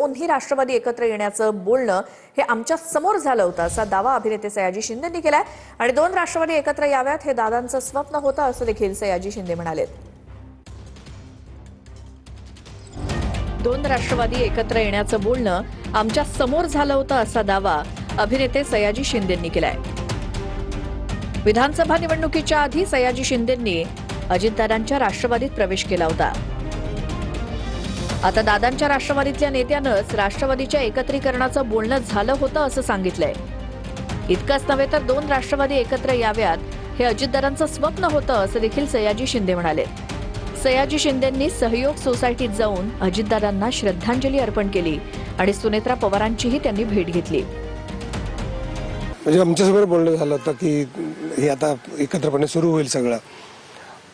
दोन्ही राष्ट्रवादी एकत्र येण्याचं बोलणं हे आमच्या समोर झालं होतं असा दावा अभिनेते सयाजी शिंदेंनी केलाय आणि दोन राष्ट्रवादी एकत्र याव्यात हे दादांचं स्वप्न होतं असं देखील सयाजी शिंदे म्हणाले। दोन राष्ट्रवादी एकत्र येण्याचं बोलणं आमच्या समोर झालं होतं असा दावा अभिनेते सयाजी शिंदेंनी केलाय। विधानसभा निवडणुकीच्या आधी सयाजी शिंदेंनी अजितदादांच्या राष्ट्रवादीत प्रवेश केला होता। आता दादांच्या राष्ट्रवादीतल्या नेत्यानंच राष्ट्रवादीच्या एकत्रीकरणाचं बोलणं झालं होतं असं सांगितलंय। इतकंच नव्हे तर दोन राष्ट्रवादी एकत्र याव्यात हे अजितदादांचं स्वप्न होतं असं देखील सयाजी शिंदे म्हणाले। सयाजी शिंदेंनी सहयोग सोसायटीत जाऊन अजितदादांना श्रद्धांजली अर्पण केली आणि सुनेत्रा पवारांचीही त्यांनी भेट घेतली। म्हणजे आमच्यासमोर बोलणं झालं होतं की हे आता एकत्रपणे सुरू होईल सगळं,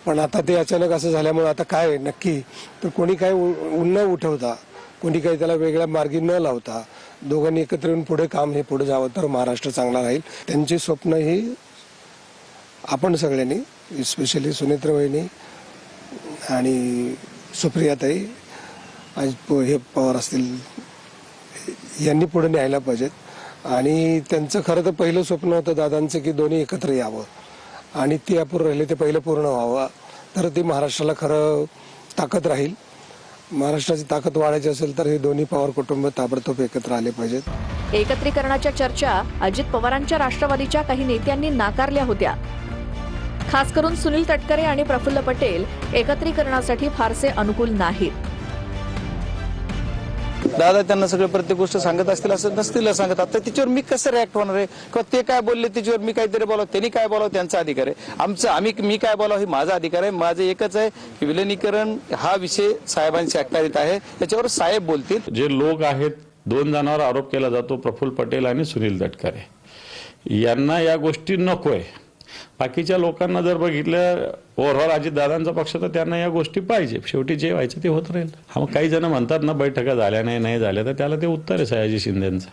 पण आता ते अचानक असं झाल्यामुळे आता काय नक्की तर कोणी काय न उठवता, कोणी काही त्याला वेगळ्या मार्गी न लावता दोघांनी एकत्र येऊन पुढे काम हे पुढे जावं तर महाराष्ट्र चांगला राहील। त्यांची स्वप्न ही आपण सगळ्यांनी स्पेशली सुनेत्रा वहिनी आणि सुप्रियाताई हे पवार असतील यांनी पुढे न्यायला पाहिजेत आणि त्यांचं खरं तर पहिलं स्वप्न होतं दादांचं की दोन्ही एकत्र यावं आणि ते अपूर्ण राहिले ते पहिलं पूर्ण व्हावं तर ती महाराष्ट्राला खरं ताकद राहील। महाराष्ट्राची ताकद वाढायची असेल तर हे दोन्ही पवार कुटुंब ताबडतोब एकत्र आले पाहिजेत। एकत्रीकरणाच्या चर्चा अजित पवारांच्या राष्ट्रवादीच्या काही नेत्यांनी नाकारल्या होत्या। खास करून सुनील तटकरे आणि प्रफुल्ल पटेल एकत्रीकरणासाठी फारसे अनुकूल नाहीत। दादा त्यांना सगळं प्रत्येक गोष्ट सांगत असतील असं नसतील सांगत, आता त्याच्यावर मी कसं रिॲक्ट होणार आहे किंवा ते काय बोलले त्याच्यावर मी काहीतरी बोलावं, त्यांनी काय बोलावं त्यांचा अधिकार आहे, मी काय बोलावं हे माझा अधिकार आहे। माझं एकच आहे की विलिनीकरण हा विषय साहेबांच्या अखत्यारीत आहे, त्याच्यावर साहेब बोलतील। जे लोक आहेत दोन जणांवर आरोप केला जातो, प्रफुल्ल पटेल आणि सुनील तटकरे, यांना या गोष्टी नकोय। बाकीच्या लोकांना जर बघितलं ओव्हरऑल अजितदादांचा पक्ष तर त्यांना या गोष्टी पाहिजे, शेवटी जे व्हायचं ते होत राहील। काही जण म्हणतात ना बैठका झाल्या नाही झाल्या, तर त्याला ते उत्तर आहे सयाजी शिंदेंचं।